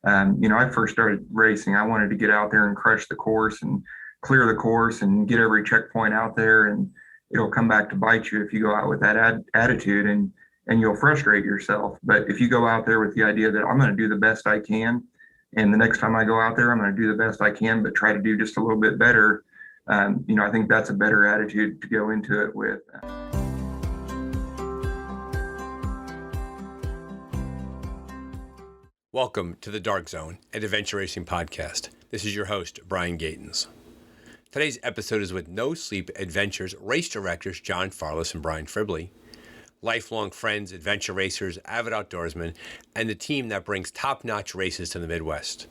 I first started racing. I wanted to get out there and crush the course and clear the course and get every checkpoint out there. And it'll come back to bite you if you go out with that attitude, and you'll frustrate yourself. But if you go out there with the idea that I'm going to do the best I can, and the next time I go out there, I'm going to do the best I can, but try to do just a little bit better. I think that's a better attitude to go into it with. Welcome to the Dark Zone, an adventure racing podcast. This is your host, Brian Gatens. Today's episode is with No Sleep Adventures race directors John Farless and Brian Fribley, lifelong friends, adventure racers, avid outdoorsmen, and the team that brings top-notch races to the Midwest.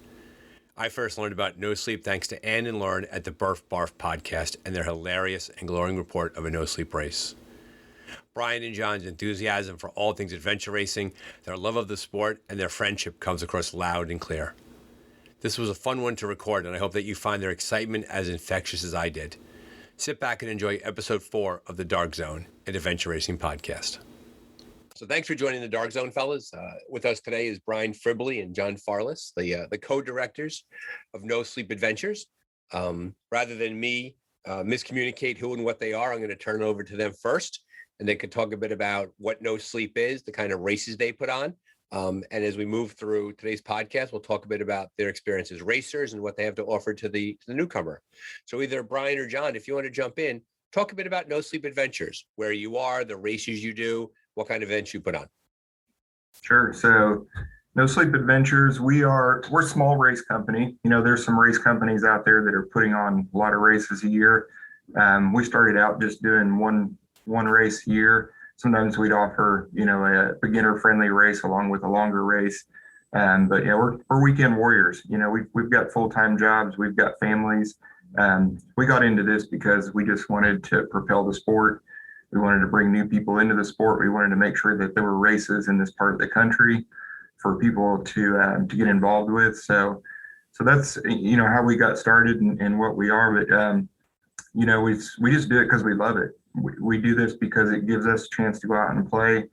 I first learned about No Sleep thanks to Ann and Lauren at the Burf Barf podcast and their hilarious and glowing report of a no sleep race. Brian and John's enthusiasm for all things adventure racing, their love of the sport, and their friendship comes across loud and clear. This was a fun one to record, and I hope that you find their excitement as infectious as I did. Sit back and enjoy episode 4 of the Dark Zone, an adventure racing podcast. So thanks for joining the Dark Zone, fellas. With us today is Brian Fribley and John Farless, the co-directors of No Sleep Adventures. Rather than me miscommunicate who and what they are, I'm going to turn it over to them first, and they could talk a bit about what No Sleep is, the kind of races they put on. And as we move through today's podcast, we'll talk a bit about their experience as racers and what they have to offer to the newcomer. So either Brian or John, if you want to jump in, talk a bit about No Sleep Adventures, where you are, the races you do, what kind of events you put on. Sure. So No Sleep Adventures, we're a small race company. There's some race companies out there that are putting on a lot of races a year. We started out just doing one race a year. Sometimes we'd offer, a beginner-friendly race along with a longer race. But yeah, we're weekend warriors. We've got full-time jobs, we've got families. We got into this because we just wanted to propel the sport. We wanted to bring new people into the sport. We wanted to make sure that there were races in this part of the country for people to get involved with. So that's how we got started and what we are. But we just do it because we love it. We do this because it gives us a chance to go out and play.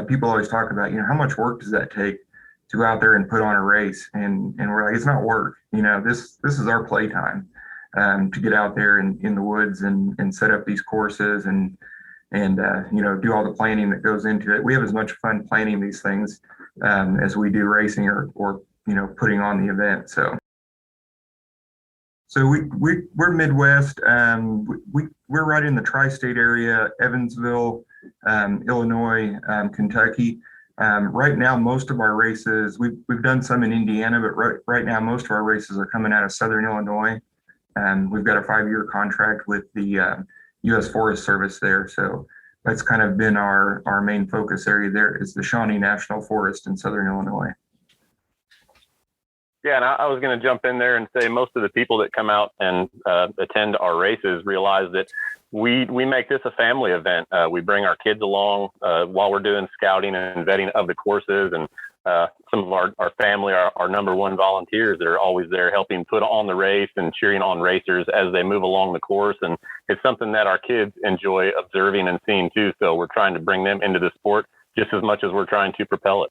People always talk about, how much work does that take to go out there and put on a race? And we're like, it's not work. This is our playtime, to get out there in the woods and set up these courses and do all the planning that goes into it. We have as much fun planning these things as we do racing or putting on the event. So we're Midwest. We're right in the tri-state area, Evansville, Illinois, Kentucky. Right now, most of our races, we've done some in Indiana, but right now, most of our races are coming out of Southern Illinois. We've got a 5-year contract with the U.S. Forest Service there. So that's kind of been our main focus area there is the Shawnee National Forest in Southern Illinois. Yeah, and I was going to jump in there and say most of the people that come out and attend our races realize that we make this a family event. We bring our kids along while we're doing scouting and vetting of the courses, and some of our family are our number one volunteers that are always there helping put on the race and cheering on racers as they move along the course. And it's something that our kids enjoy observing and seeing too. So we're trying to bring them into the sport just as much as we're trying to propel it.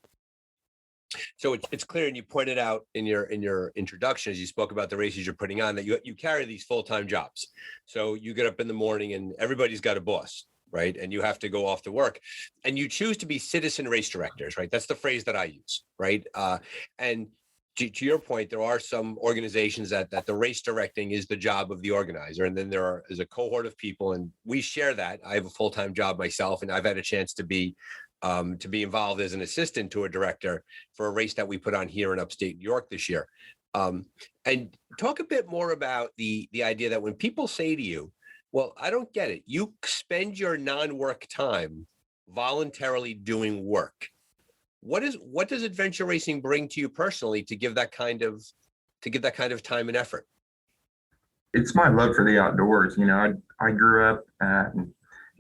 So it's clear, and you pointed out in your introduction as you spoke about the races you're putting on, that you carry these full-time jobs. So you get up in the morning and everybody's got a boss, right? And you have to go off to work, and you choose to be citizen race directors, right? That's the phrase that I use, right? And to your point, there are some organizations that the race directing is the job of the organizer, and then there is a cohort of people, and we share that. I have a full-time job myself, and I've had a chance to be involved as an assistant to a director for a race that we put on here in upstate New York this year. And talk a bit more about the idea that when people say to you, well, I don't get it. You spend your non-work time voluntarily doing work. What does adventure racing bring to you personally to give that kind of time and effort? It's my love for the outdoors. I grew up,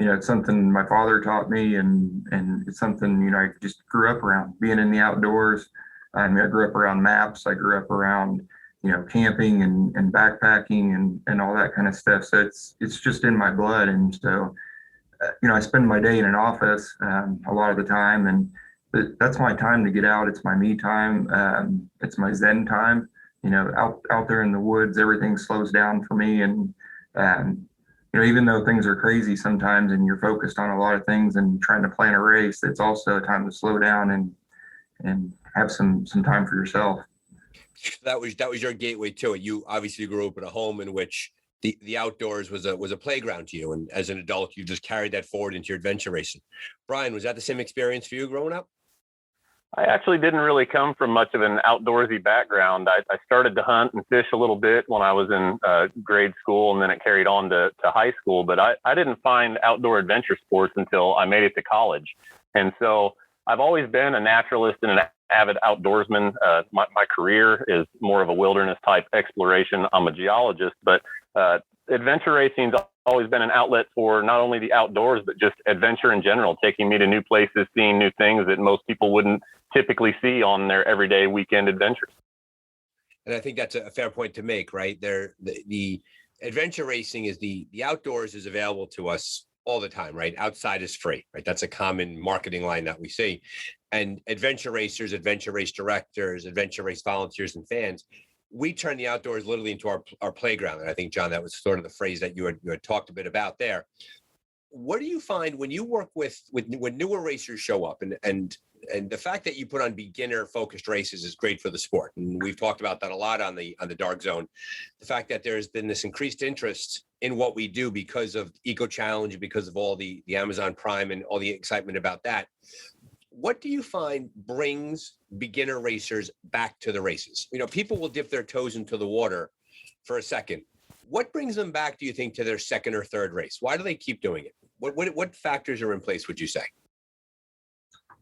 it's something my father taught me, and it's something, I just grew up around being in the outdoors. I grew up around maps. I grew up around, camping and backpacking and all that kind of stuff. So it's just in my blood. And so, I spend my day in an office a lot of the time, and that's my time to get out. It's my me time. It's my Zen time. Out there in the woods, everything slows down for me. And even though things are crazy sometimes, and you're focused on a lot of things and trying to plan a race, it's also a time to slow down and have some time for yourself. That was your gateway to it. You obviously grew up in a home in which the outdoors was a playground to you, and as an adult, you just carried that forward into your adventure racing. Brian, was that the same experience for you growing up? I actually didn't really come from much of an outdoorsy background. I started to hunt and fish a little bit when I was in grade school, and then it carried on to high school. But I didn't find outdoor adventure sports until I made it to college. And so I've always been a naturalist and an avid outdoorsman. My career is more of a wilderness type exploration. I'm a geologist, but adventure racing's always been an outlet for not only the outdoors, but just adventure in general, taking me to new places, seeing new things that most people wouldn't typically see on their everyday weekend adventures. And I think that's a fair point to make, right? The adventure racing is the outdoors is available to us all the time, right? Outside is free, right? That's a common marketing line that we see. And adventure racers, adventure race directors, adventure race volunteers and fans, we turn the outdoors literally into our playground. And I think, John, that was sort of the phrase that you had talked a bit about there. What do you find when you work with when newer racers show up, and the fact that you put on beginner focused races is great for the sport. And we've talked about that a lot on the Dark Zone. The fact that there's been this increased interest in what we do because of Eco Challenge, because of all the Amazon Prime and all the excitement about that. What do you find brings beginner racers back to the races? People will dip their toes into the water for a second. What brings them back, do you think, to their second or third race? Why do they keep doing it? What factors are in place, would you say?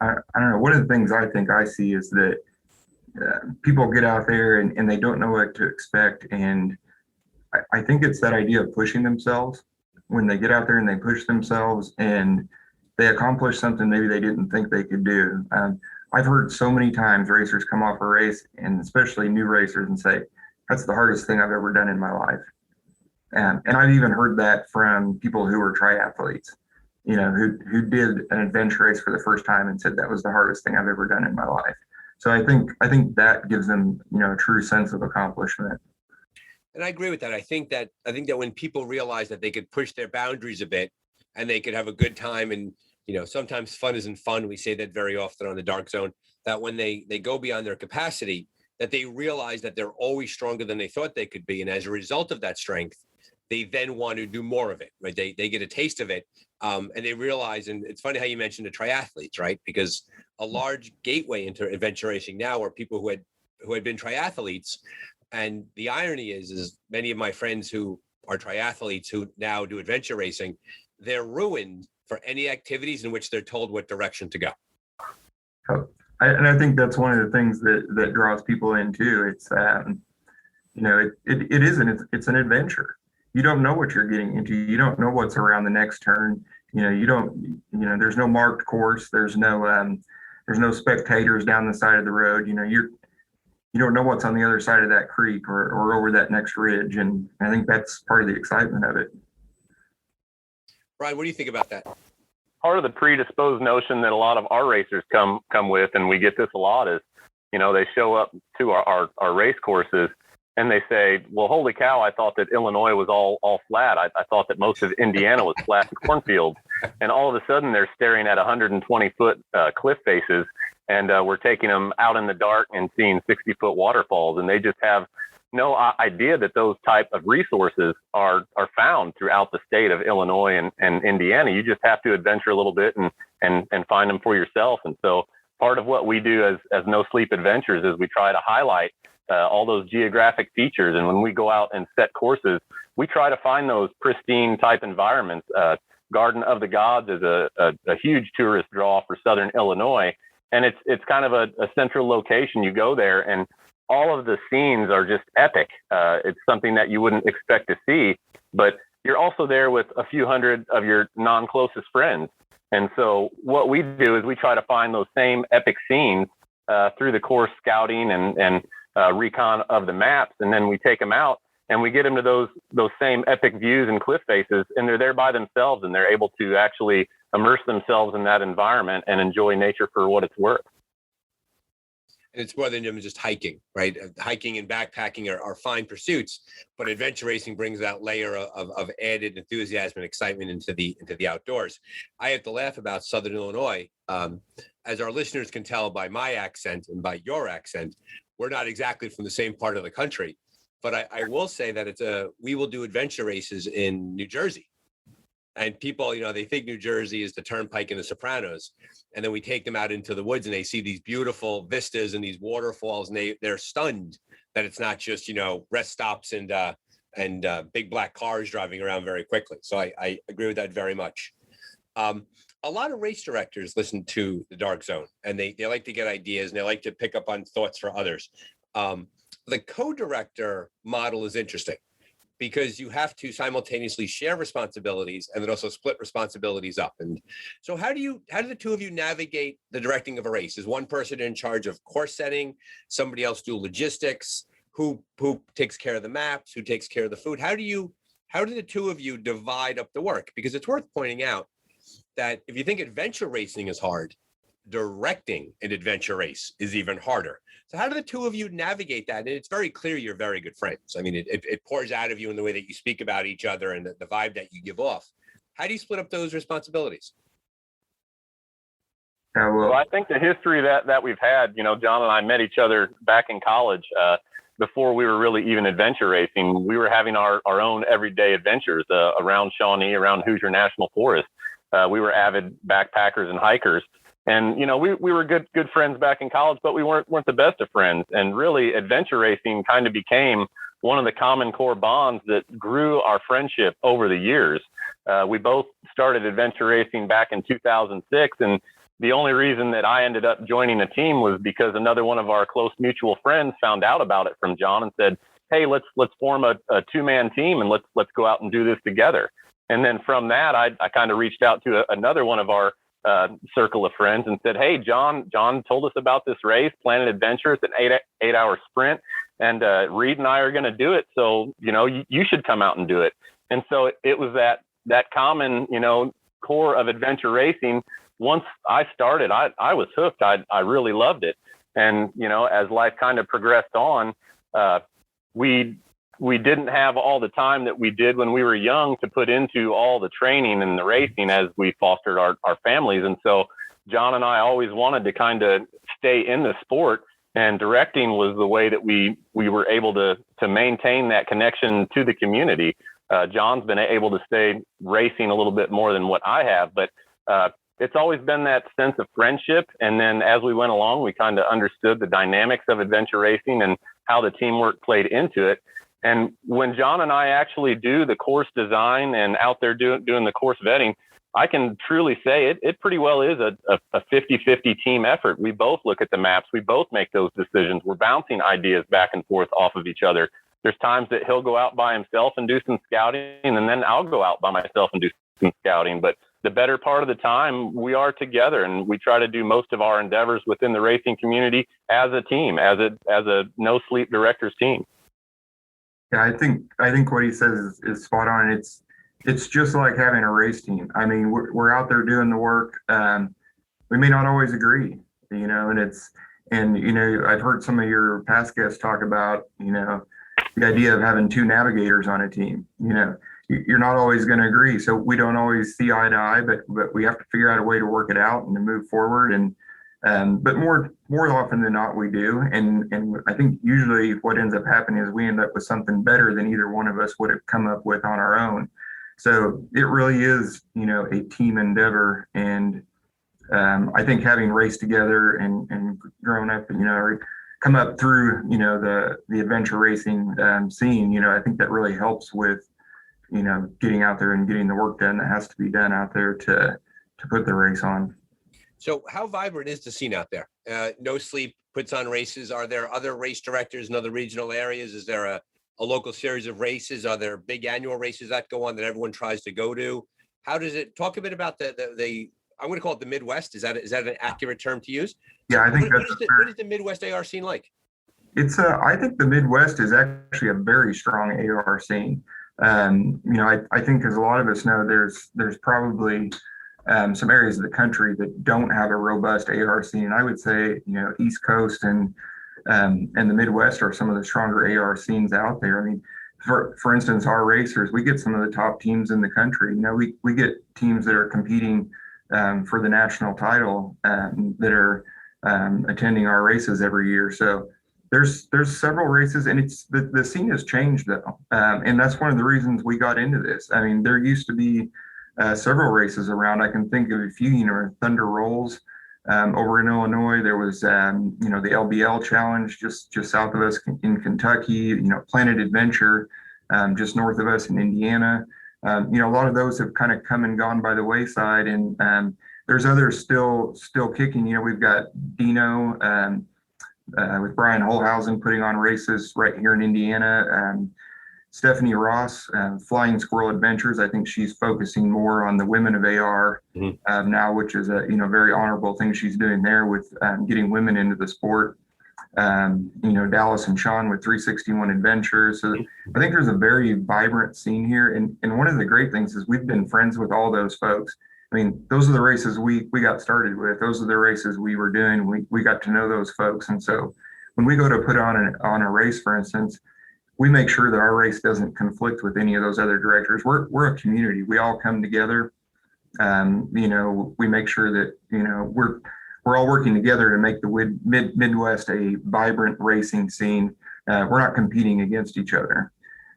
I don't know. One of the things I think I see is that people get out there and they don't know what to expect. And I think it's that idea of pushing themselves. When they get out there and they push themselves and they accomplish something maybe they didn't think they could do. I've heard so many times racers come off a race, and especially new racers, and say, that's the hardest thing I've ever done in my life. And I've even heard that from people who were triathletes, who did an adventure race for the first time and said that was the hardest thing I've ever done in my life. So I think that gives them, a true sense of accomplishment. And I agree with that. I think that when people realize that they could push their boundaries a bit and they could have a good time, and sometimes fun isn't fun. We say that very often on the Dark Zone, that when they go beyond their capacity, that they realize that they're always stronger than they thought they could be. And as a result of that strength, they then want to do more of it, right? They get a taste of it, and they realize, and it's funny how you mentioned the triathletes, right? Because a large gateway into adventure racing now are people who had been triathletes. And the irony is many of my friends who are triathletes who now do adventure racing, they're ruined for any activities in which they're told what direction to go. And I think that's one of the things that draws people in too. It's, it's an adventure. You don't know what you're getting into. You don't know what's around the next turn. There's no marked course. There's no spectators down the side of the road. You don't know what's on the other side of that creek or over that next ridge. And I think that's part of the excitement of it. Brian, what do you think about that? Part of the predisposed notion that a lot of our racers come with, and we get this a lot, is, they show up to our race courses and they say, well, holy cow, I thought that Illinois was all flat. I thought that most of Indiana was flat cornfields. And all of a sudden they're staring at 120-foot cliff faces, and we're taking them out in the dark and seeing 60-foot waterfalls. And they just have no idea that those type of resources are found throughout the state of Illinois and Indiana. You just have to adventure a little bit and find them for yourself. And so part of what we do as No Sleep Adventures is we try to highlight all those geographic features. And when we go out and set courses, we try to find those pristine type environments. Garden of the Gods is a huge tourist draw for Southern Illinois. And it's kind of a central location. You go there and all of the scenes are just epic. It's something that you wouldn't expect to see, but you're also there with a few hundred of your non-closest friends. And so what we do is we try to find those same epic scenes through the course scouting and recon of the maps. And then we take them out and we get them to those same epic views and cliff faces, and they're there by themselves, and they're able to actually immerse themselves in that environment and enjoy nature for what it's worth. And it's more than just hiking, right? Hiking and backpacking are fine pursuits, but adventure racing brings that layer of added enthusiasm and excitement into the outdoors. I have to laugh about Southern Illinois. As our listeners can tell by my accent and by your accent, we're not exactly from the same part of the country. But I will say that we will do adventure races in New Jersey. And people, they think New Jersey is the Turnpike and the Sopranos. And then we take them out into the woods and they see these beautiful vistas and these waterfalls, and they're stunned that it's not just, rest stops and big black cars driving around very quickly. So I agree with that very much. A lot of race directors listen to the Dark Zone, and they like to get ideas and they like to pick up on thoughts for others. The co-director model is interesting, because you have to simultaneously share responsibilities and then also split responsibilities up. And so how do the two of you navigate the directing of a race? Is one person in charge of course setting, somebody else do logistics, who takes care of the maps, who takes care of the food? How do the two of you divide up the work? Because it's worth pointing out that if you think adventure racing is hard, directing an adventure race is even harder. So how do the two of you navigate that? And it's very clear you're very good friends. I mean, it pours out of you in the way that you speak about each other and the vibe that you give off. How do you split up those responsibilities? Well, I think the history that we've had, John and I met each other back in college. Before we were really even adventure racing, we were having our own everyday adventures around Shawnee, around Hoosier National Forest. We were avid backpackers and hikers. And, we were good friends back in college, but we weren't the best of friends. And really, adventure racing kind of became one of the common core bonds that grew our friendship over the years. We both started adventure racing back in 2006. And the only reason that I ended up joining a team was because another one of our close mutual friends found out about it from John and said, hey, let's form a two-man team and let's go out and do this together. And then from that, I kind of reached out to another one of our circle of friends and said, hey, John told us about this race, Planet Adventure. It's an 8-hour sprint, and Reed and I are going to do it. So, you should come out and do it. And so it was that common, core of adventure racing. Once I started, I was hooked. I really loved it. And, as life kind of progressed on, we didn't have all the time that we did when we were young to put into all the training and the racing as we fostered our families. And so John and I always wanted to kind of stay in the sport, and directing was the way that we were able to maintain that connection to the community. John's been able to stay racing a little bit more than what I have, but it's always been that sense of friendship. And then as we went along, we kind of understood the dynamics of adventure racing and how the teamwork played into it. And when John and I actually do the course design and out there doing the course vetting, I can truly say it pretty well is a 50-50 team effort. We both look at the maps. We both make those decisions. We're bouncing ideas back and forth off of each other. There's times that he'll go out by himself and do some scouting, and then I'll go out by myself and do some scouting. But the better part of the time, we are together, and we try to do most of our endeavors within the racing community as a team, as a no sleep directors team. Yeah, I think what he says is spot on. It's just like having a race team. I mean, we're out there doing the work. We may not always agree, and I've heard some of your past guests talk about, the idea of having two navigators on a team. You're not always going to agree. So we don't always see eye to eye, but we have to figure out a way to work it out and to move forward. But more often than not, we do. And I think usually what ends up happening is we end up with something better than either one of us would have come up with on our own. So it really is, a team endeavor. And I think having raced together and grown up, come up through, the adventure racing scene, I think that really helps with, getting out there and getting the work done that has to be done out there to put the race on. So how vibrant is the scene out there? No Sleep puts on races. Are there other race directors in other regional areas? Is there a local series of races? Are there big annual races that go on that everyone tries to go to? How does it talk a bit about the I'm going to call it the Midwest. Is that an accurate term to use? Yeah, I think what is the Midwest AR scene like? I think the Midwest is actually a very strong AR scene. I think as a lot of us know, there's probably some areas of the country that don't have a robust AR scene. And I would say, East Coast and the Midwest are some of the stronger AR scenes out there. I mean, for instance, our racers, we get some of the top teams in the country. We get teams that are competing for the national title that are attending our races every year. So there's several races, and it's the scene has changed though, and that's one of the reasons we got into this. I mean, there used to be several races around. I can think of a few. Thunder Rolls over in Illinois. There was the LBL Challenge just south of us in Kentucky. Planet Adventure just north of us in Indiana. A lot of those have kind of come and gone by the wayside, and there's others still kicking. We've got Dino with Brian Holhausen putting on races right here in Indiana. Stephanie Ross, Flying Squirrel Adventures. I think she's focusing more on the women of AR now, which is a very honorable thing she's doing there with getting women into the sport. Dallas and Sean with 361 Adventures. So I think there's a very vibrant scene here, and one of the great things is we've been friends with all those folks. I mean, those are the races we got started with. Those are the races we were doing. We got to know those folks, and so when we go to put on a race, for instance, we make sure that our race doesn't conflict with any of those other directors. We're a community. We all come together. We make sure that we're all working together to make the Midwest a vibrant racing scene. We're not competing against each other.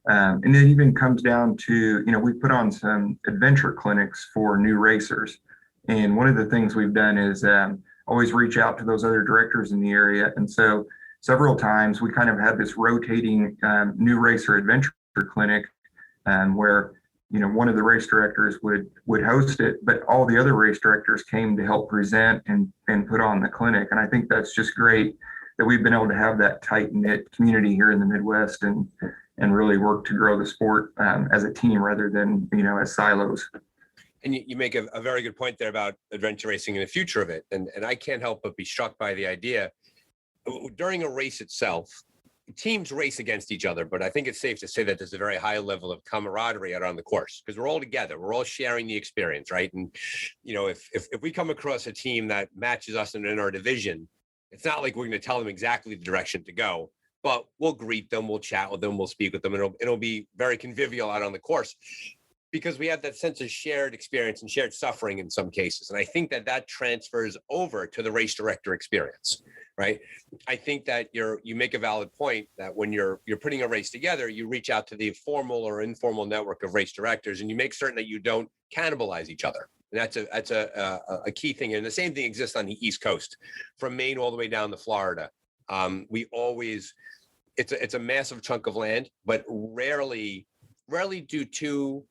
And it even comes down to, we put on some adventure clinics for new racers. And one of the things we've done is always reach out to those other directors in the area. And so several times we kind of had this rotating new racer adventure clinic where, one of the race directors would host it, but all the other race directors came to help present and put on the clinic. And I think that's just great that we've been able to have that tight knit community here in the Midwest and really work to grow the sport as a team rather than, as silos. And you make a very good point there about adventure racing and the future of it. And I can't help but be struck by the idea during a race itself, teams race against each other, but I think it's safe to say that there's a very high level of camaraderie out on the course because we're all together. We're all sharing the experience, right? And, if we come across a team that matches us in our division, it's not like we're going to tell them exactly the direction to go, but we'll greet them, we'll chat with them, we'll speak with them, and it'll be very convivial out on the course because we have that sense of shared experience and shared suffering in some cases. And I think that transfers over to the race director experience. Right. I think that you make a valid point that when you're putting a race together, you reach out to the formal or informal network of race directors and you make certain that you don't cannibalize each other. And that's a key thing. And the same thing exists on the East Coast, from Maine all the way down to Florida. It's a massive chunk of land, but rarely do two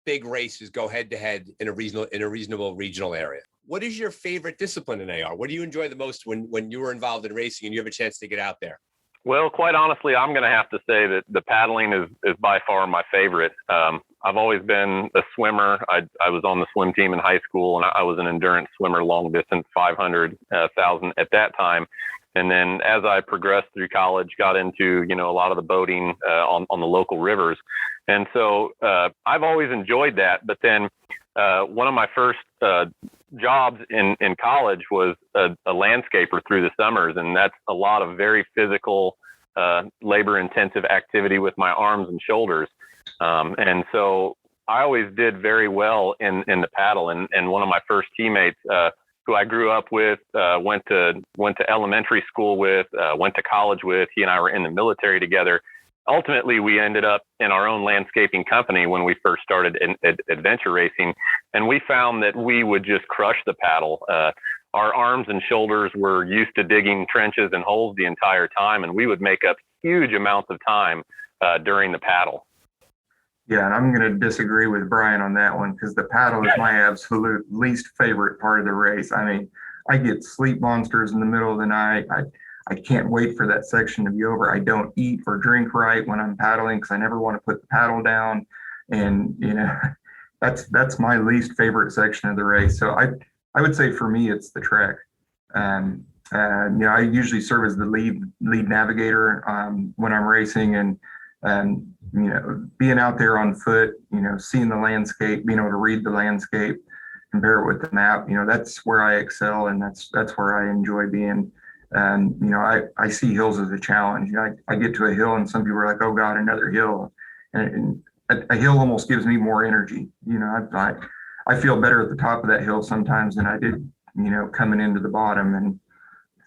big races go head to head in a reasonable regional area. What is your favorite discipline in AR? What do you enjoy the most when you were involved in racing and you have a chance to get out there? Well, quite honestly, I'm going to have to say that the paddling is by far my favorite. I've always been a swimmer. I was on the swim team in high school, and I was an endurance swimmer, long distance, 500, 1,000 at that time. And then as I progressed through college, got into, a lot of the boating on the local rivers. And so I've always enjoyed that. But then one of my first jobs in college was a landscaper through the summers. And that's a lot of very physical, labor intensive activity with my arms and shoulders. And so I always did very well in the paddle. And one of my first teammates, who I grew up with, went to elementary school with, went to college with, he and I were in the military together. Ultimately, we ended up in our own landscaping company when we first started in adventure racing. And we found that we would just crush the paddle. Our arms and shoulders were used to digging trenches and holes the entire time, and we would make up huge amounts of time during the paddle. Yeah, and I'm going to disagree with Brian on that one because the paddle is my absolute least favorite part of the race. I mean, I get sleep monsters in the middle of the night. I can't wait for that section to be over. I don't eat or drink right when I'm paddling because I never want to put the paddle down. And, that's my least favorite section of the race. So I would say for me, it's the trek. I usually serve as the lead navigator when I'm racing, and being out there on foot, seeing the landscape, being able to read the landscape, compare it with the map. That's where I excel, and that's where I enjoy being. I see hills as a challenge. I get to a hill and some people are like, oh God, another hill. And a hill almost gives me more energy. I feel better at the top of that hill sometimes than I did, coming into the bottom. And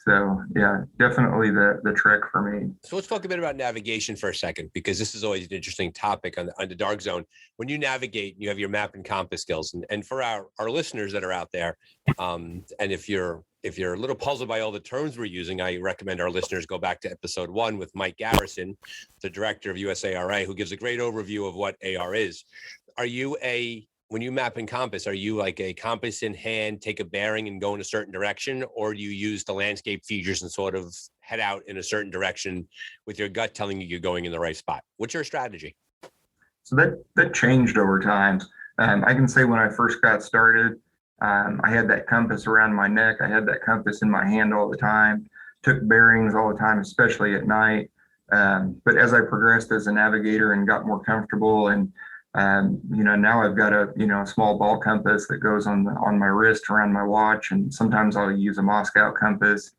so, yeah, definitely the trek for me. So let's talk a bit about navigation for a second, because this is always an interesting topic on the dark zone. When you navigate, you have your map and compass skills. And for our listeners that are out there, and if you're a little puzzled by all the terms we're using, I recommend our listeners go back to episode 1 with Mike Garrison, the director of USARA, who gives a great overview of what AR is. When you map and compass, are you like a compass in hand, take a bearing and go in a certain direction, or do you use the landscape features and sort of head out in a certain direction with your gut telling you you're going in the right spot? What's your strategy? So that changed over time. I can say when I first got started, I had that compass around my neck. I had that compass in my hand all the time, took bearings all the time, especially at night. But as I progressed as a navigator and got more comfortable, and now I've got a small ball compass that goes on my wrist around my watch, and sometimes I'll use a Moscow compass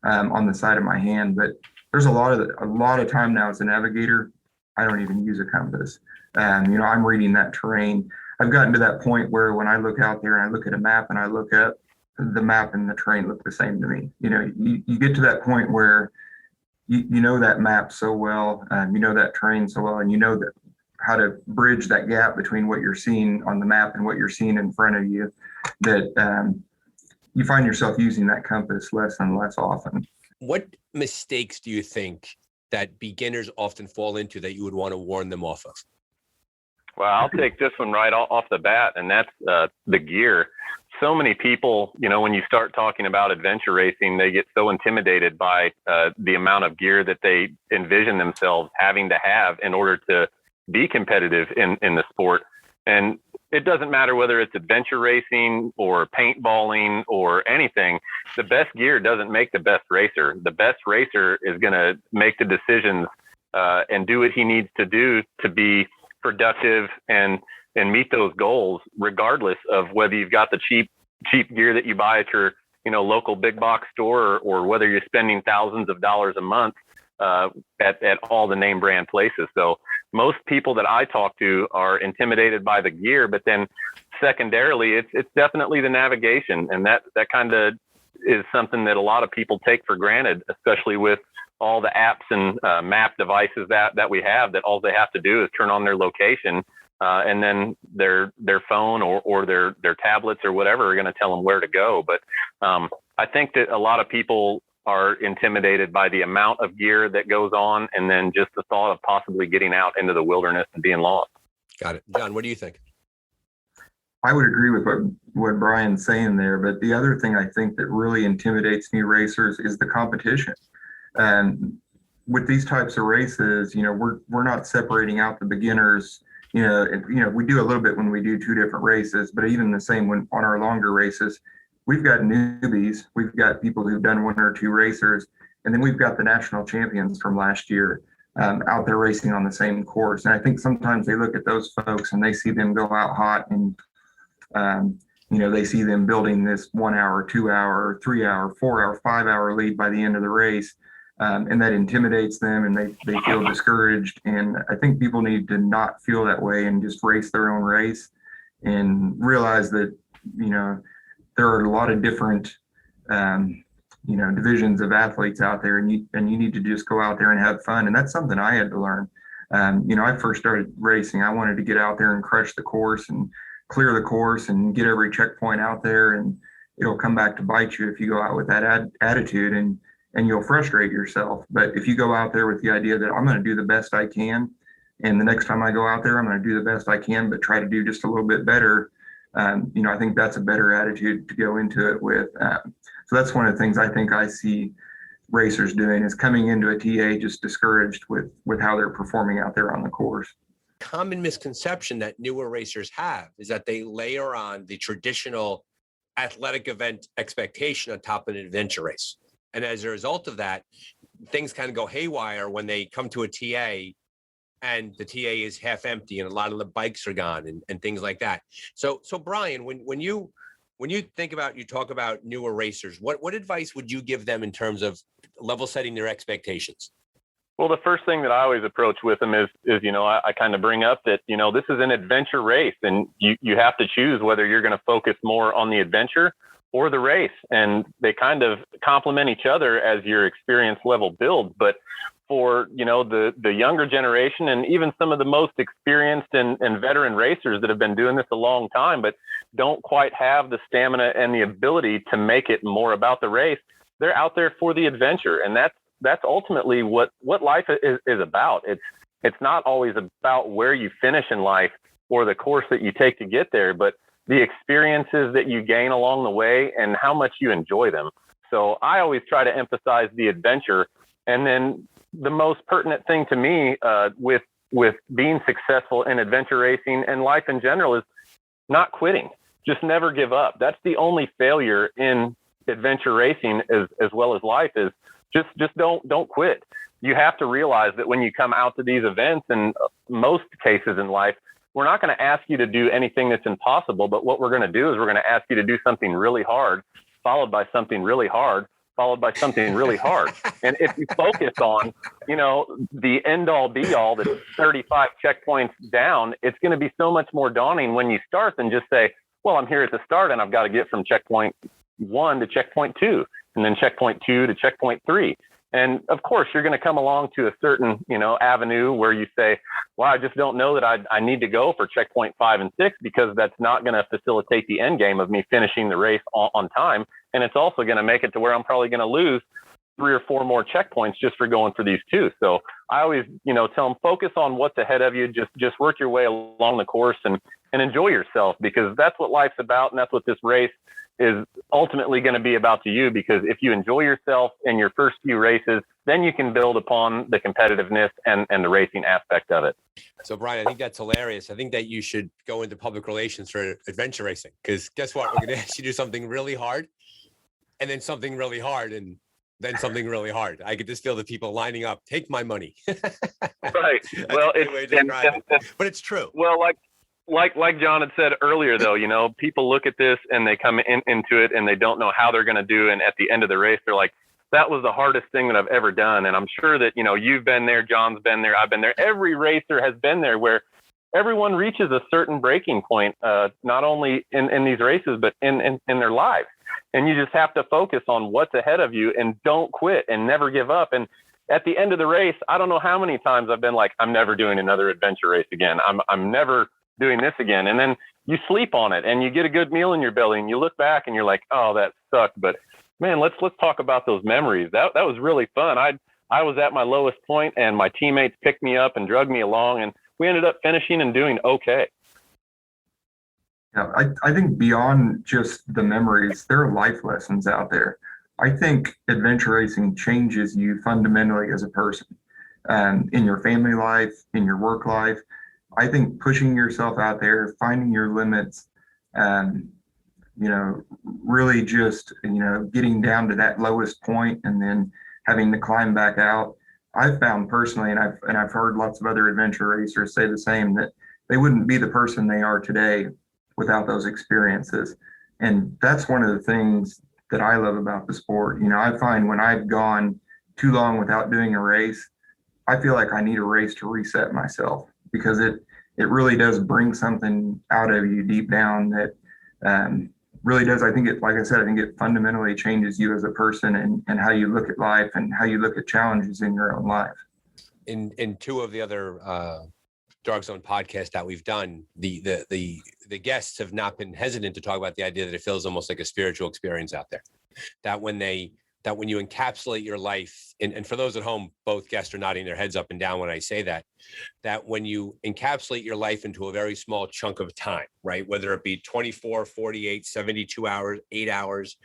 on the side of my hand. But there's a lot of time now as a navigator, I don't even use a compass. I'm reading that terrain. I've gotten to that point where when I look out there and I look at a map and I look up, the map and the terrain look the same to me. You get to that point where you know that map so well, you know that terrain so well, and you know that how to bridge that gap between what you're seeing on the map and what you're seeing in front of you, that you find yourself using that compass less and less often. What mistakes do you think that beginners often fall into that you would want to warn them off of? Well, I'll take this one right off the bat, and that's the gear. So many people, when you start talking about adventure racing, they get so intimidated by the amount of gear that they envision themselves having to have in order to be competitive in the sport. And it doesn't matter whether it's adventure racing or paintballing or anything. The best gear doesn't make the best racer. The best racer is going to make the decisions and do what he needs to do to be productive and meet those goals, regardless of whether you've got the cheap gear that you buy at your local big box store, or whether you're spending thousands of dollars a month at all the name brand places. So most people that I talk to are intimidated by the gear, but then secondarily, it's definitely the navigation. And that kind of is something that a lot of people take for granted, especially with all the apps and map devices that we have, that all they have to do is turn on their location, and then their phone or their tablets or whatever are going to tell them where to go. But I think that a lot of people are intimidated by the amount of gear that goes on, and then just the thought of possibly getting out into the wilderness and being lost. Got it. John, what do you think? I would agree with what Brian's saying there, but the other thing I think that really intimidates new racers is the competition. And with these types of races, we're not separating out the beginners. We do a little bit when we do 2 different races, but even the same when on our longer races, we've got newbies, we've got people who've done 1 or 2 racers, and then we've got the national champions from last year out there racing on the same course. And I think sometimes they look at those folks and they see them go out hot, and they see them building this 1 hour, 2 hour, 3 hour, 4 hour, 5 hour lead by the end of the race. And that intimidates them, and they feel discouraged. And I think people need to not feel that way and just race their own race and realize that, there are a lot of different, divisions of athletes out there, and you need to just go out there and have fun. And that's something I had to learn. I first started racing. I wanted to get out there and crush the course and clear the course and get every checkpoint out there, and it'll come back to bite you if you go out with that attitude, and you'll frustrate yourself. But if you go out there with the idea that I'm going to do the best I can, and the next time I go out there, I'm going to do the best I can, but try to do just a little bit better, I think that's a better attitude to go into it with. So that's one of the things I think I see racers doing, is coming into a TA just discouraged with how they're performing out there on the course. Common misconception that newer racers have is that they layer on the traditional athletic event expectation on top of an adventure race. And as a result of that, things kind of go haywire when they come to a TA and the TA is half empty and a lot of the bikes are gone and things like that. So Brian, when you When you talk about newer racers, what advice would you give them in terms of level setting their expectations? Well, the first thing that I always approach with them is I kind of bring up that, this is an adventure race, and you have to choose whether you're going to focus more on the adventure or the race. And they kind of complement each other as your experience level builds. But for, the younger generation, and even some of the most experienced and veteran racers that have been doing this a long time, but don't quite have the stamina and the ability to make it more about the race, they're out there for the adventure. And that's ultimately what life is about. It's not always about where you finish in life or the course that you take to get there, but the experiences that you gain along the way and how much you enjoy them. So I always try to emphasize the adventure. And then the most pertinent thing to me with being successful in adventure racing and life in general is not quitting. Just never give up. That's the only failure in adventure racing as well as life is just don't quit. You have to realize that when you come out to these events, in most cases in life, we're not going to ask you to do anything that's impossible, but what we're going to do is we're going to ask you to do something really hard, followed by something really hard, followed by something really hard. And if you focus on, the end all be all that's 35 checkpoints down, it's going to be so much more daunting when you start than just say, well, I'm here at the start and I've got to get from checkpoint 1 to checkpoint 2, and then checkpoint 2 to checkpoint 3. And of course, you're going to come along to a certain, avenue where you say, well, I just don't know that I need to go for checkpoint 5 and 6, because that's not going to facilitate the end game of me finishing the race on time. And it's also going to make it to where I'm probably going to lose 3 or 4 more checkpoints just for going for these 2. So I always, tell them, focus on what's ahead of you. Just work your way along the course and enjoy yourself, because that's what life's about. And that's what this race is ultimately going to be about to you, because if you enjoy yourself in your first few races, then you can build upon the competitiveness and the racing aspect of it. So Brian, I think that's hilarious. I think that you should go into public relations for adventure racing, because guess what? We're going to ask you to do something really hard, and then something really hard, and then something really hard. I could just feel the people lining up. Take my money. Right. Well, but it's true. Well, like John had said earlier, though, people look at this and they come into it and they don't know how they're going to do. And at the end of the race, they're like, that was the hardest thing that I've ever done. And I'm sure that, you've been there, John's been there, I've been there. Every racer has been there, where everyone reaches a certain breaking point, not only in these races, but in their lives. And you just have to focus on what's ahead of you and don't quit and never give up. And at the end of the race, I don't know how many times I've been like, I'm never doing another adventure race again. I'm never doing this again. And then you sleep on it and you get a good meal in your belly and you look back and you're like, oh, that sucked. But man, let's talk about those memories. That was really fun. I was at my lowest point and my teammates picked me up and dragged me along, and we ended up finishing and doing okay. Yeah, I think beyond just the memories, there are life lessons out there. I think adventure racing changes you fundamentally as a person, in your family life, in your work life. I think pushing yourself out there, finding your limits, really just, getting down to that lowest point and then having to climb back out. I've found personally, and I've heard lots of other adventure racers say the same, that they wouldn't be the person they are today without those experiences. And that's one of the things that I love about the sport. I find when I've gone too long without doing a race, I feel like I need a race to reset myself, because it really does bring something out of you deep down that really does. I think like I said, I think it fundamentally changes you as a person and how you look at life and how you look at challenges in your own life. In 2 of the other Dark Zone podcasts that we've done, the guests have not been hesitant to talk about the idea that it feels almost like a spiritual experience out there. That when you encapsulate your life, and for those at home, both guests are nodding their heads up and down when I say that when you encapsulate your life into a very small chunk of time, right? Whether it be 24, 48, 72 hours, 8 hours,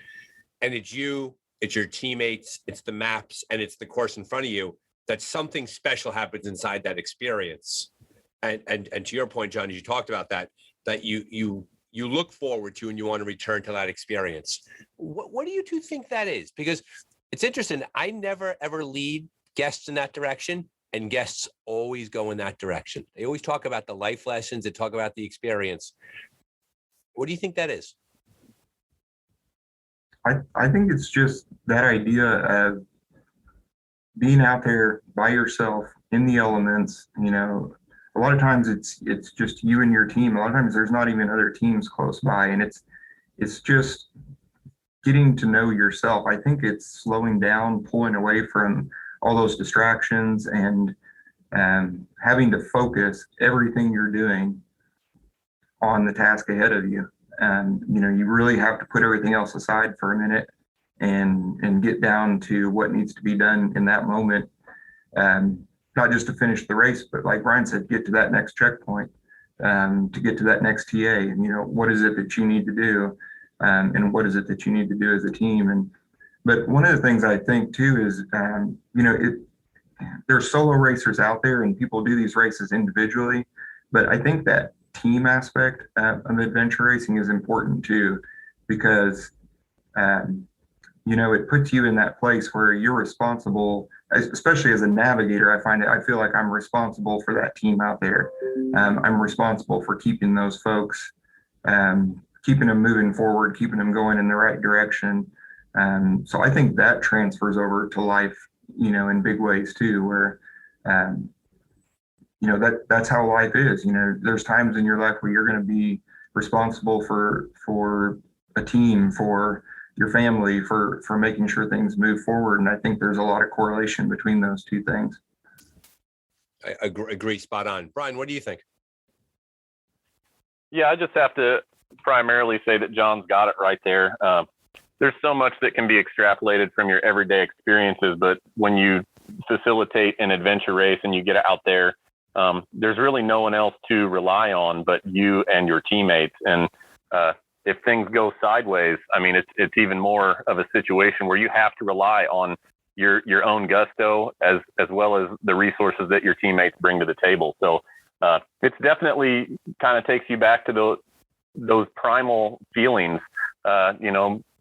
and it's you, it's your teammates, it's the maps, and it's the course in front of you, that something special happens inside that experience. And to your point, John, as you talked about that you look forward to and you want to return to that experience. What do you two think that is? Because it's interesting. I never, ever lead guests in that direction, and guests always go in that direction. They always talk about the life lessons. They talk about the experience. What do you think that is? I think it's just that idea of being out there by yourself in the elements. A lot of times it's just you and your team. A lot of times there's not even other teams close by, and it's just getting to know yourself. I think it's slowing down, pulling away from all those distractions, and having to focus everything you're doing on the task ahead of you. You really have to put everything else aside for a minute and get down to what needs to be done in that moment. Not just to finish the race, but like Brian said, get to that next checkpoint, to get to that next TA. And, what is it that you need to do? And what is it that you need to do as a team? But one of the things I think too is, there's solo racers out there and people do these races individually, but I think that team aspect of adventure racing is important too, because it puts you in that place where you're responsible, especially as a navigator. I feel like I'm responsible for that team out there. I'm responsible for keeping those folks, keeping them moving forward, keeping them going in the right direction. So I think that transfers over to life, in big ways too, where, that's how life is. There's times in your life where you're going to be responsible for a team, for your family, for making sure things move forward. And I think there's a lot of correlation between those two things. I agree, spot on. Brian, what do you think? Yeah, I just have to primarily say that John's got it right there. There's so much that can be extrapolated from your everyday experiences, but when you facilitate an adventure race and you get out there, there's really no one else to rely on but you and your teammates. And if things go sideways, I mean, it's even more of a situation where you have to rely on your own gusto as well as the resources that your teammates bring to the table. So it's definitely kind of takes you back to those primal feelings,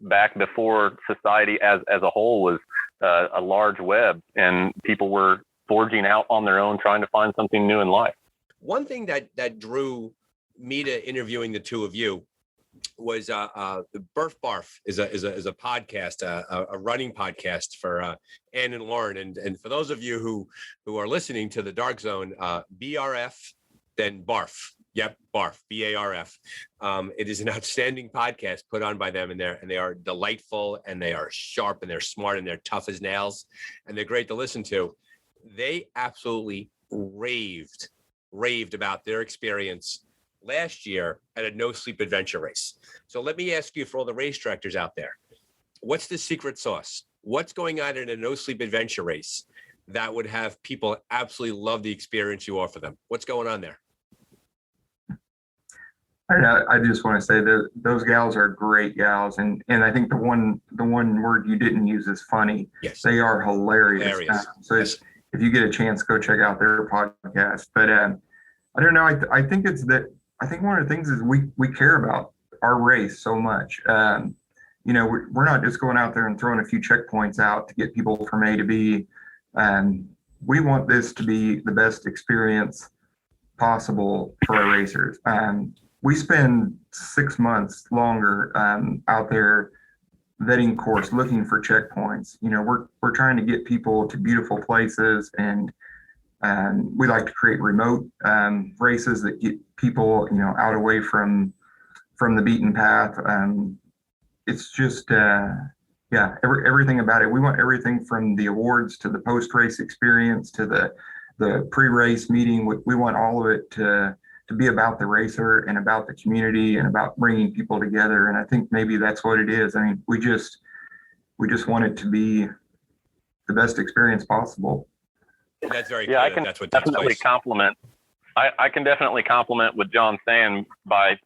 back before society as a whole was a large web and people were forging out on their own, trying to find something new in life. One thing that drew me to interviewing the two of you was the Burf Barf is a podcast, a running podcast for Ann and Lauren. And for those of you who are listening to the Dark Zone, BRF, then Barf. Yep, Barf, BARF. It is an outstanding podcast put on by them, and they are delightful, and they are sharp, and they're smart, and they're tough as nails, and they're great to listen to. They absolutely raved about their experience last year at a no sleep adventure race. So let me ask you, for all the race directors out there, what's the secret sauce? What's going on in a no sleep adventure race that would have people absolutely love the experience you offer them? What's going on there? I just want to say that those gals are great gals, and I think the one word you didn't use is funny. Yes, they are hilarious. So yes. If you get a chance, go check out their podcast. But I don't know. I think it's that. I think one of the things is we care about our race so much. We're not just going out there and throwing a few checkpoints out to get people from A to B. We want this to be the best experience possible for our racers. We spend 6 months longer out there vetting course, looking for checkpoints. We're trying to get people to beautiful places, and we like to create remote races that get people, out away from the beaten path. It's just, everything about it. We want everything from the awards to the post-race experience to the pre-race meeting. We want all of it to be about the racer and about the community and about bringing people together. And I think maybe that's what it is. I mean, we just want it to be the best experience possible. That's very clear. I can that's what definitely compliment. I can definitely compliment what John's saying by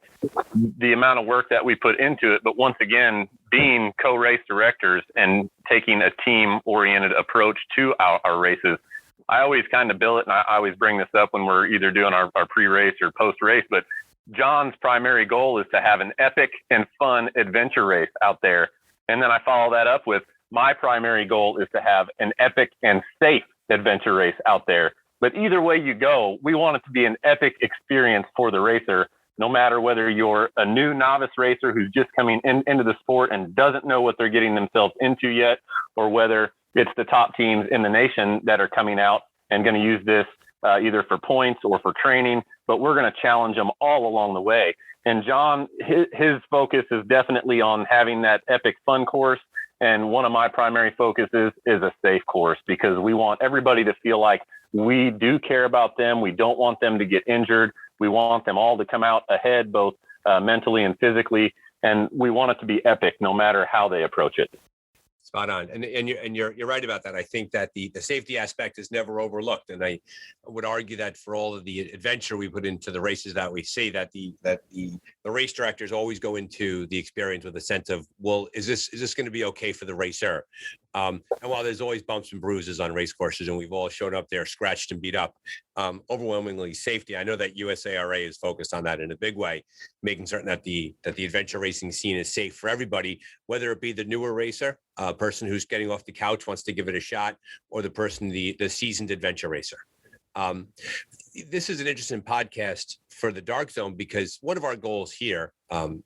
the amount of work that we put into it. But once again, being co-race directors and taking a team-oriented approach to our races, I always kind of bill it, and I always bring this up when we're either doing our pre-race or post-race, but John's primary goal is to have an epic and fun adventure race out there. And then I follow that up with my primary goal is to have an epic and safe adventure race out there. But either way you go, we want it to be an epic experience for the racer. no matter whether you're a new novice racer who's just coming into the sport and doesn't know what they're getting themselves into yet, or whether it's the top teams in the nation that are coming out and going to use this either for points or for training, but we're going to challenge them all along the way. And John, his focus is definitely on having that epic fun course. And one of my primary focuses is a safe course, because we want everybody to feel like we do care about them. We don't want them to get injured. We want them all to come out ahead, both mentally and physically. And we want it to be epic no matter how they approach it. Spot on. And you're right about that. I think that the safety aspect is never overlooked. And I would argue that for all of the adventure we put into the races that we see, that the race directors always go into the experience with a sense of, well, is this going to be okay for the racer? And while there's always bumps and bruises on race courses, and we've all shown up there scratched and beat up, overwhelmingly safety. I know that USARA is focused on that in a big way, making certain that the adventure racing scene is safe for everybody, whether it be the newer racer, a person who's getting off the couch, wants to give it a shot, or the person, the seasoned adventure racer. This is an interesting podcast for the Dark Zone, because one of our goals here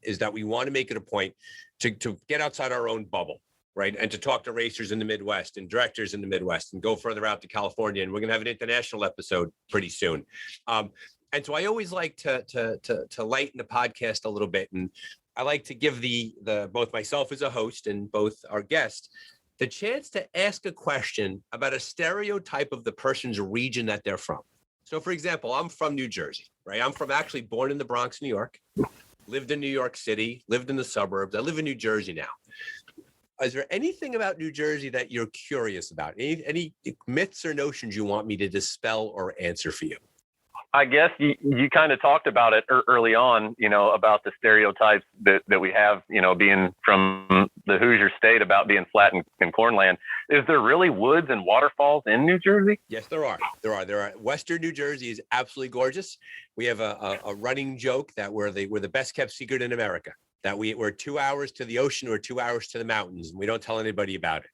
is that we want to make it a point to get outside our own bubble, right? And to talk to racers in the Midwest and directors in the Midwest, and go further out to California. And we're going to have an international episode pretty soon. And so I always like to lighten the podcast a little bit. And I like to give the both myself as a host and both our guests the chance to ask a question about a stereotype of the person's region that they're from. So for example, I'm from New Jersey, right? I'm actually born in the Bronx, New York, lived in New York City, lived in the suburbs. I live in New Jersey now. Is there anything about New Jersey that you're curious about? Any myths or notions you want me to dispel or answer for you? I guess you kind of talked about it early on, about the stereotypes that we have, being from the Hoosier state about being flat and cornland. Is there really woods and waterfalls in New Jersey? Yes, there are. Western New Jersey is absolutely gorgeous. We have a running joke that we're the best kept secret in America, that we're 2 hours to the ocean or 2 hours to the mountains, and we don't tell anybody about it.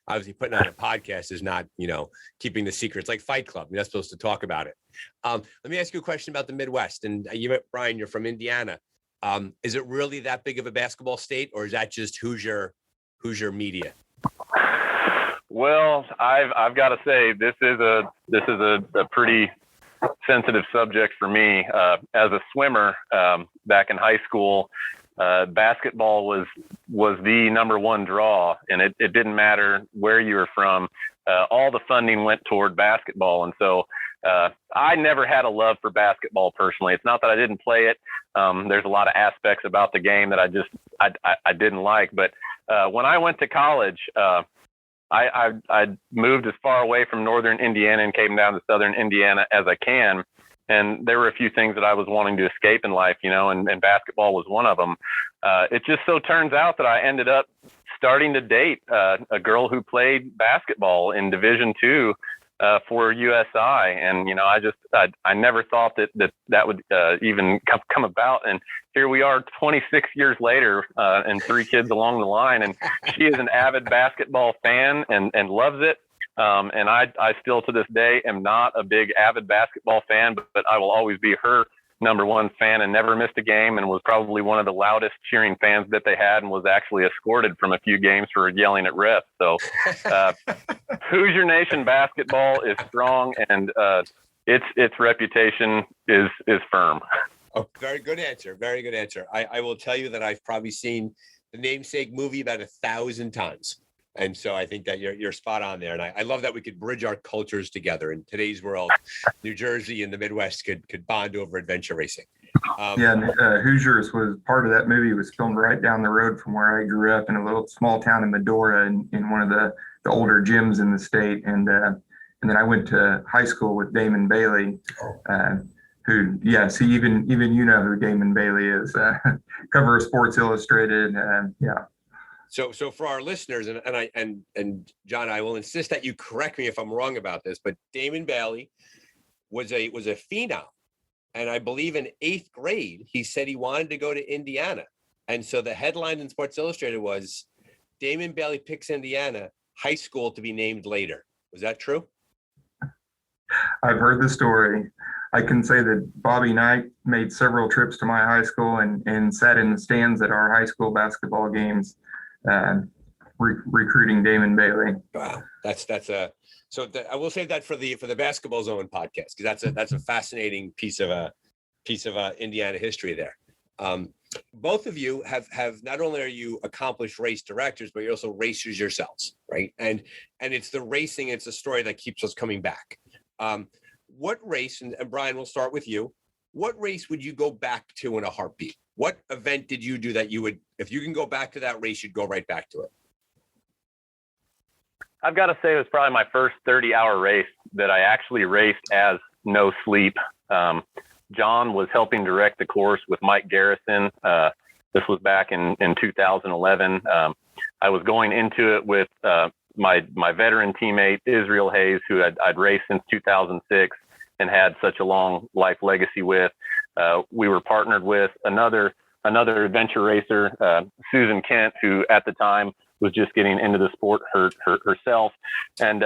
Obviously, putting on a podcast is not, keeping the secret. It's like Fight Club. You're not supposed to talk about it. Let me ask you a question about the Midwest. And Brian, you're from Indiana. Is it really that big of a basketball state, or is that just Hoosier media? Well, I've got to say this is a pretty sensitive subject for me. As a swimmer, back in high school, basketball was the number one draw, and it didn't matter where you were from. All the funding went toward basketball. And so I never had a love for basketball personally. It's not that I didn't play it. There's a lot of aspects about the game that I didn't like. But when I went to college, I moved as far away from northern Indiana and came down to southern Indiana as I can. And there were a few things that I was wanting to escape in life, and basketball was one of them. It just so turns out that I ended up starting to date a girl who played basketball in Division II for USI. And, I never thought that would even come about. And here we are 26 years later and 3 kids along the line. And she is an avid basketball fan and loves it. And I still to this day am not a big avid basketball fan, but I will always be her number one fan, and never missed a game, and was probably one of the loudest cheering fans that they had, and was actually escorted from a few games for yelling at refs. So Hoosier Nation basketball is strong, and its reputation is firm. Oh, very good answer. Very good answer. I will tell you that I've probably seen the Namesake movie about 1,000 times. And so I think that you're spot on there. And I love that we could bridge our cultures together in today's world. New Jersey and the Midwest could bond over adventure racing. Hoosiers was part of that movie. It was filmed right down the road from where I grew up in a little small town in Medora, in one of the older gyms in the state. And then I went to high school with Damon Bailey, who, yes, even you know who Damon Bailey is, cover of Sports Illustrated. So for our listeners, and John, I will insist that you correct me if I'm wrong about this, but Damon Bailey was a phenom, and I believe in 8th grade he said he wanted to go to Indiana, and so the headline in Sports Illustrated was Damon Bailey picks Indiana high school to be named later. Was that true? I've heard the story. I can say that Bobby Knight made several trips to my high school and sat in the stands at our high school basketball games, recruiting Damon Bailey. Wow, I will save that for the Basketball Zone podcast, because that's a fascinating piece of Indiana history there. Both of you have not only are you accomplished race directors, but you're also racers yourselves, right? And it's the racing, it's the story that keeps us coming back. What race, and Brian, we'll start with you. What race would you go back to in a heartbeat? What event did you do that you would, if you can go back to that race, you'd go right back to it? I've got to say it was probably my first 30-hour race that I actually raced as no sleep. John was helping direct the course with Mike Garrison. This was back in 2011. I was going into it with my veteran teammate, Israel Hayes, who I'd raced since 2006 and had such a long life legacy with. We were partnered with another adventure racer, Susan Kent, who at the time was just getting into the sport herself. And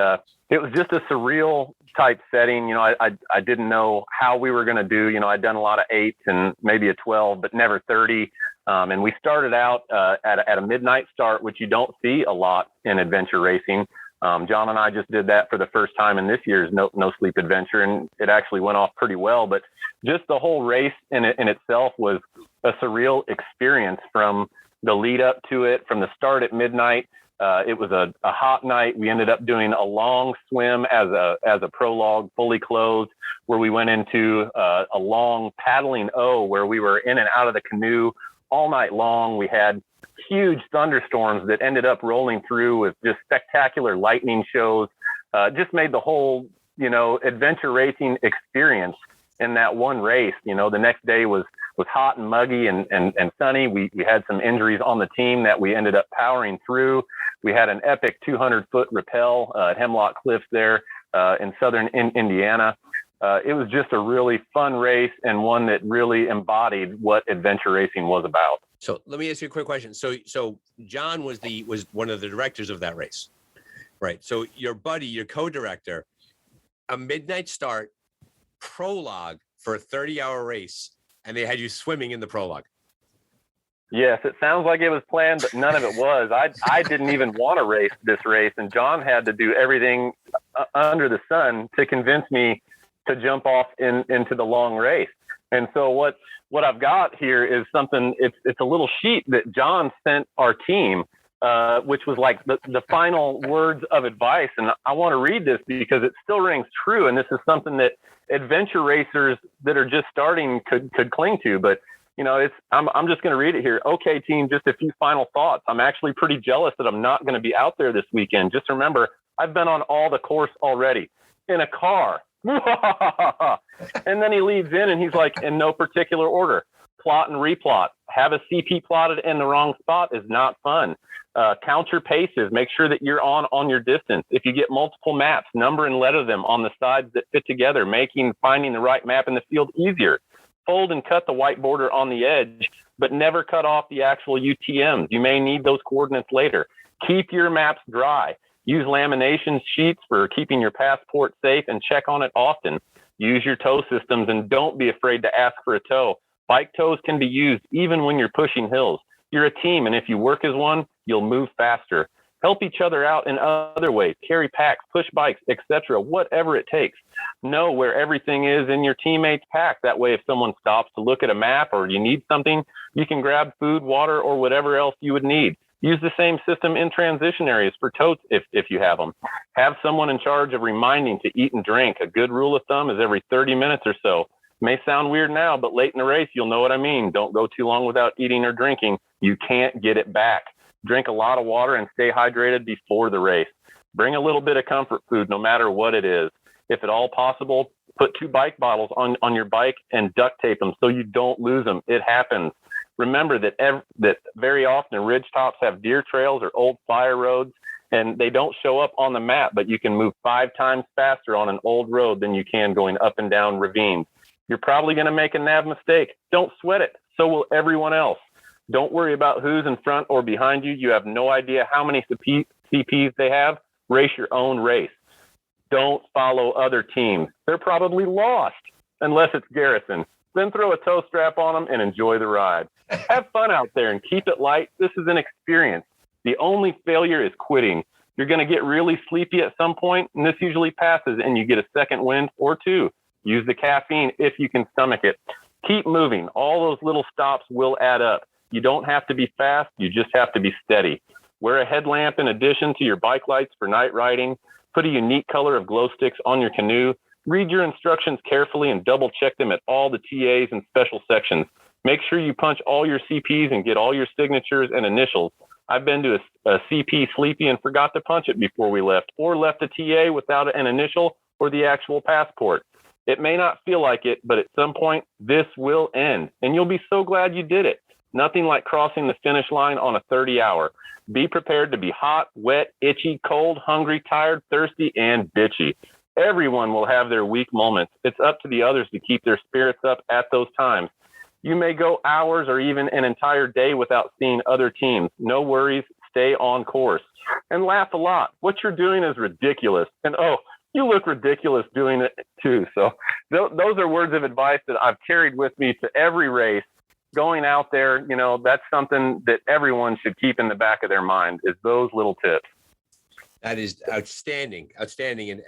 it was just a surreal type setting. I didn't know how we were going to do. I'd done a lot of 8s and maybe a 12, but never 30. And we started out at a midnight start, which you don't see a lot in adventure racing. John and I just did that for the first time in this year's No Sleep Adventure, and it actually went off pretty well. But just the whole race in itself was a surreal experience, from the lead up to it, from the start at midnight. It was a hot night. We ended up doing a long swim as a prologue, fully clothed, where we went into a long paddling where we were in and out of the canoe all night long. We had huge thunderstorms that ended up rolling through with just spectacular lightning shows. Just made the whole, adventure racing experience in that one race. The next day was hot and muggy and sunny. We had some injuries on the team that we ended up powering through. We had an epic 200-foot rappel at Hemlock Cliffs there in southern Indiana. It was just a really fun race, and one that really embodied what adventure racing was about. So let me ask you a quick question. So John was one of the directors of that race, right? So your buddy, your co-director, a midnight start, prologue for a 30-hour race, and they had you swimming in the prologue. Yes, it sounds like it was planned, but none of it was. I didn't even want to race this race, and John had to do everything under the sun to convince me to jump off into the long race. And so what I've got here is something. It's a little sheet that John sent our team, which was like the final words of advice. And I want to read this because it still rings true. And this is something that adventure racers that are just starting could cling to. But I'm just going to read it here. Okay, team, just a few final thoughts. I'm actually pretty jealous that I'm not going to be out there this weekend. Just remember, I've been on all the course already in a car. And then he leads in and he's like, in no particular order, plot and replot. Have a CP plotted in the wrong spot is not fun. Count your paces. Make sure that you're on your distance. If you get multiple maps, number and letter them on the sides that fit together, making finding the right map in the field easier. Fold and cut the white border on the edge, but never cut off the actual UTMs. You may need those coordinates later. Keep your maps dry. Use lamination sheets for keeping your passport safe, and check on it often. Use your tow systems, and don't be afraid to ask for a tow. Bike tows can be used even when you're pushing hills. You're a team, and if you work as one, you'll move faster. Help each other out in other ways. Carry packs, push bikes, etc., whatever it takes. Know where everything is in your teammate's pack. That way, if someone stops to look at a map or you need something, you can grab food, water, or whatever else you would need. Use the same system in transition areas for totes if you have them. Have someone in charge of reminding to eat and drink. A good rule of thumb is every 30 minutes or so. May sound weird now, but late in the race, you'll know what I mean. Don't go too long without eating or drinking. You can't get it back. Drink a lot of water and stay hydrated before the race. Bring a little bit of comfort food, no matter what it is. If at all possible, put 2 bike bottles on your bike and duct tape them so you don't lose them. It happens. Remember that very often ridge tops have deer trails or old fire roads, and they don't show up on the map, but you can move 5 times faster on an old road than you can going up and down ravines. You're probably going to make a nav mistake. Don't sweat it. So will everyone else. Don't worry about who's in front or behind you. You have no idea how many CPs they have. Race your own race. Don't follow other teams. They're probably lost. unless it's Garrison. Then throw a toe strap on them and enjoy the ride. Have fun out there and keep it light. This is an experience. The only failure is quitting. You're going to get really sleepy at some point, and this usually passes, and you get a second wind or two. Use the caffeine if you can stomach it. Keep moving. All those little stops will add up. You don't have to be fast. You just have to be steady. Wear a headlamp in addition to your bike lights for night riding. Put a unique color of glow sticks on your canoe. Read your instructions carefully and double check them at all the TAs and special sections. Make sure you punch all your CPs and get all your signatures and initials. I've been to a CP sleepy and forgot to punch it before we left, or left a TA without an initial or the actual passport. It may not feel like it, but at some point, this will end, and you'll be so glad you did it. Nothing like crossing the finish line on a 30-hour. Be prepared to be hot, wet, itchy, cold, hungry, tired, thirsty, and bitchy. Everyone will have their weak moments. It's up to the others to keep their spirits up at those times. You may go hours or even an entire day without seeing other teams. No worries. Stay on course. And laugh a lot. What you're doing is ridiculous. And, oh, you look ridiculous doing it too. So those are words of advice that I've carried with me to every race. Going out there, you know, that's something that everyone should keep in the back of their mind, is those little tips. That is outstanding.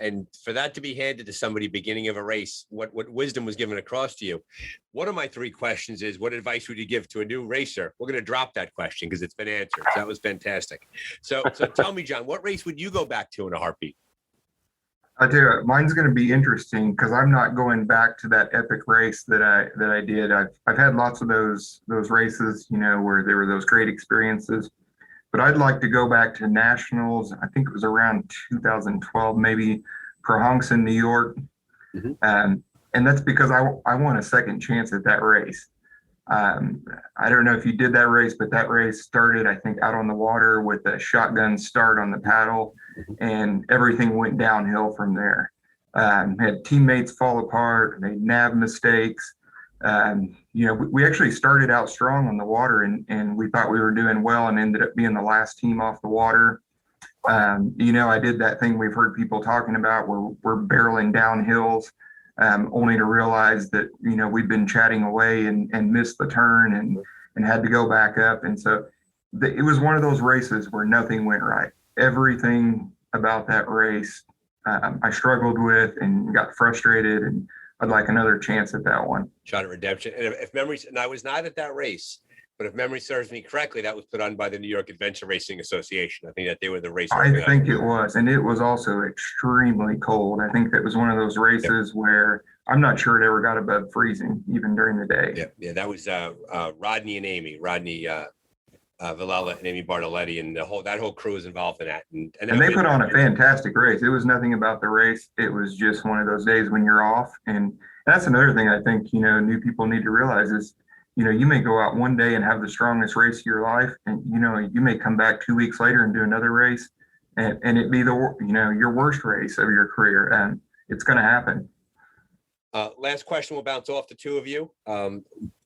And for that to be handed to somebody beginning of a race, what wisdom was given across to you. One of my three questions is, what advice would you give to a new racer? We're going to drop that question because it's been answered. So that was fantastic. So tell me, John, what race would you go back to in a heartbeat? I tell you, mine's going to be interesting because I'm not going back to that epic race that I did. I've had lots of those races, you know, where there were those great experiences. But I'd like to go back to nationals. I think it was around 2012, maybe Pronghonks in New York. Mm-hmm. And that's because I want a second chance at that race. I don't know if you did that race, but that race started, I think, out on the water with a shotgun start on the paddle, and everything went downhill from there. Had teammates fall apart, made nav mistakes. You know, we actually started out strong on the water, and we thought we were doing well, and ended up being the last team off the water. You know, I did that thing we've heard people talking about where we're barreling down hills, only to realize that, you know, we've been chatting away and missed the turn and had to go back up. And so it was one of those races where nothing went right. Everything about that race I struggled with and got frustrated, and I'd like another chance at that one. Shot at redemption. And if memory, and I was not at that race, but if memory serves me correctly, that was put on by the New York Adventure Racing Association. I think that they were the race. I think it was. And it was also extremely cold. I think that was one of those races where I'm not sure it ever got above freezing, even during the day. Yeah. That was Rodney and Amy, Villela and Amy Bartoletti, and that whole crew was involved in that. And they put on a fantastic race. It was nothing about the race. It was just one of those days when you're off. And that's another thing I think, you know, new people need to realize is, you know, you may go out one day and have the strongest race of your life, and, you know, you may come back 2 weeks later and do another race, and it be your worst race of your career. And it's going to happen. Last question, we'll bounce off the two of you.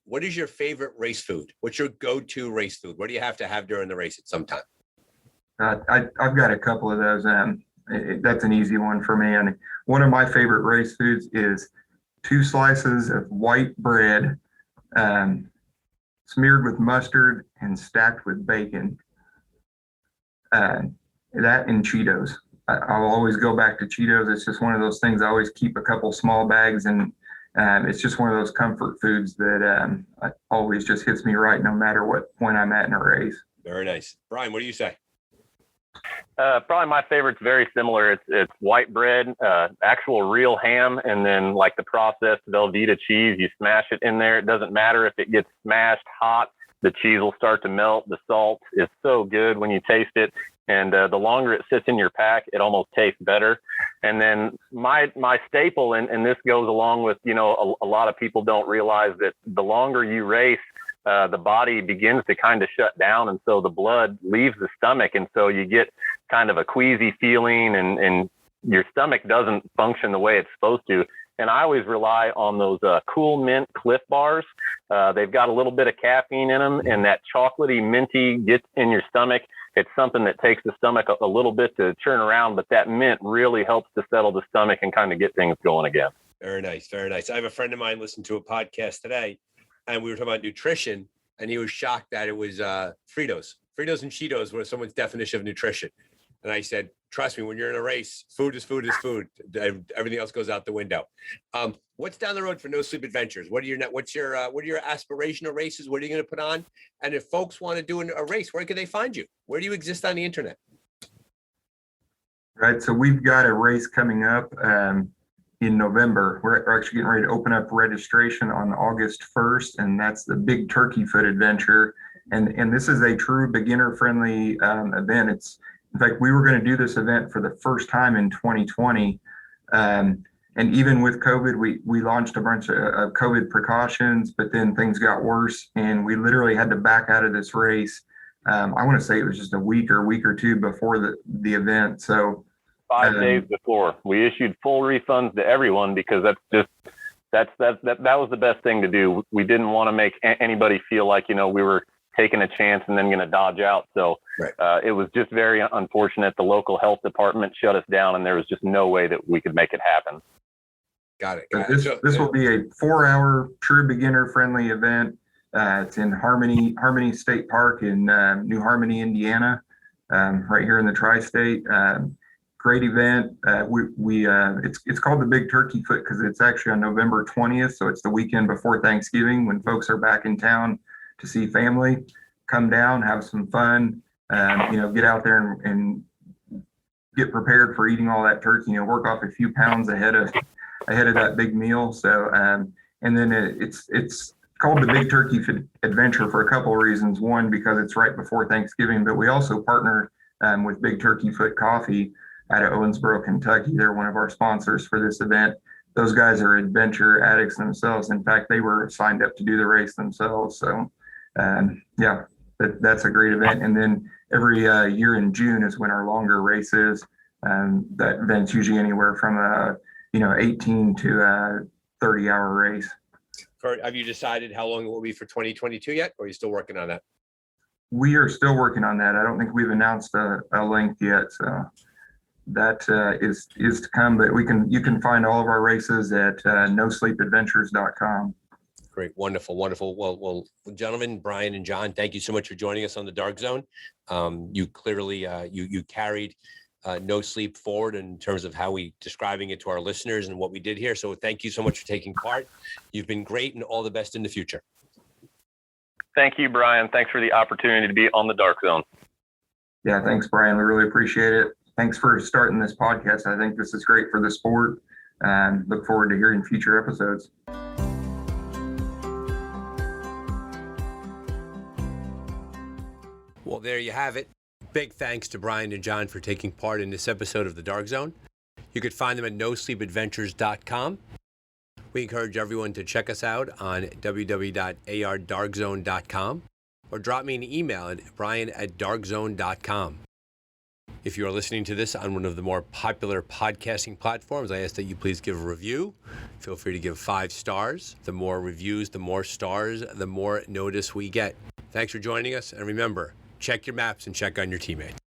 What is your favorite race food? What's your go-to race food? What do you have to have during the race at some time? I've got a couple of those. That's an easy one for me. And one of my favorite race foods is 2 slices of white bread, smeared with mustard and stacked with bacon. That and Cheetos. I'll always go back to Cheetos. It's just one of those things. I always keep a couple small bags, and it's just one of those comfort foods that always just hits me right, no matter what point I'm at in a race. Very nice. Brian, what do you say? Probably my favorite's very similar. It's white bread, actual real ham, and then like the processed Velveeta cheese. You smash it in there. It doesn't matter if it gets smashed hot. The cheese will start to melt. The salt is so good when you taste it. And the longer it sits in your pack, it almost tastes better. And then my staple, and this goes along with, you know, a lot of people don't realize that the longer you race, the body begins to kind of shut down. And so the blood leaves the stomach. And so you get kind of a queasy feeling, and your stomach doesn't function the way it's supposed to. And I always rely on those Cool Mint Cliff Bars. They've got a little bit of caffeine in them, and that chocolatey minty gets in your stomach. It's something that takes the stomach a little bit to churn around, but that mint really helps to settle the stomach and kind of get things going again. Very nice. Very nice. I have a friend of mine listened to a podcast today, and we were talking about nutrition, and he was shocked that it was Fritos. Fritos and Cheetos were someone's definition of nutrition. And I said, trust me, when you're in a race, food is food is food. Everything else goes out the window. What's down the road for No Sleep Adventures? What are your aspirational races? What are you going to put on? And if folks want to do a race, where can they find you? Where do you exist on the internet? Right. So we've got a race coming up in November. We're actually getting ready to open up registration on August 1st, and that's the Big Turkey Foot Adventure. And this is a true beginner-friendly event. In fact, we were going to do this event for the first time in 2020. And even with COVID, we launched a bunch of COVID precautions, but then things got worse, and we literally had to back out of this race. I want to say it was just a week or two before the event. So 5 days before, we issued full refunds to everyone because that was the best thing to do. We didn't want to make anybody feel like, we were taking a chance and then going to dodge out. So it was just very unfortunate. The local health department shut us down, and there was just no way that we could make it happen. Got it. This will be a 4-hour true beginner-friendly event. It's in Harmony State Park in New Harmony, Indiana, right here in the tri-state. Great event. It's called the Big Turkey Foot because it's actually on November 20th, so it's the weekend before Thanksgiving when folks are back in town to see family. Come down, have some fun. Get out there and get prepared for eating all that turkey. Work off a few pounds ahead of that big meal. So and then it's called the Big Turkey Adventure for a couple of reasons. One, because it's right before Thanksgiving, but we also partner with Big Turkey Foot Coffee out of Owensboro, Kentucky. They're one of our sponsors for this event. Those guys are adventure addicts themselves. In fact, they were signed up to do the race themselves. So that's a great event. And then every year in June is when our longer race is. That event's usually anywhere from 18 to 30-hour race. Have you decided how long it will be for 2022 yet, or are you still working on that? We are still working on that. I don't think we've announced a length yet, so that is to come. But you can find all of our races at nosleepadventures.com. Great, wonderful. Well, gentlemen, Brian and John, thank you so much for joining us on the Dark Zone. You clearly you carried No Sleep forward in terms of how we describing it to our listeners and what we did here. So thank you so much for taking part. You've been great, and all the best in the future. Thank you, Brian. Thanks for the opportunity to be on the Dark Zone. Yeah, thanks, Brian. We really appreciate it. Thanks for starting this podcast. I think this is great for the sport, and look forward to hearing future episodes. Well, there you have it. Big thanks to Brian and John for taking part in this episode of The Dark Zone. You could find them at nosleepadventures.com. We encourage everyone to check us out on www.ardarkzone.com or drop me an email at brian@darkzone.com. If you are listening to this on one of the more popular podcasting platforms, I ask that you please give a review. Feel free to give 5 stars. The more reviews, the more stars, the more notice we get. Thanks for joining us. And remember, check your maps and check on your teammates.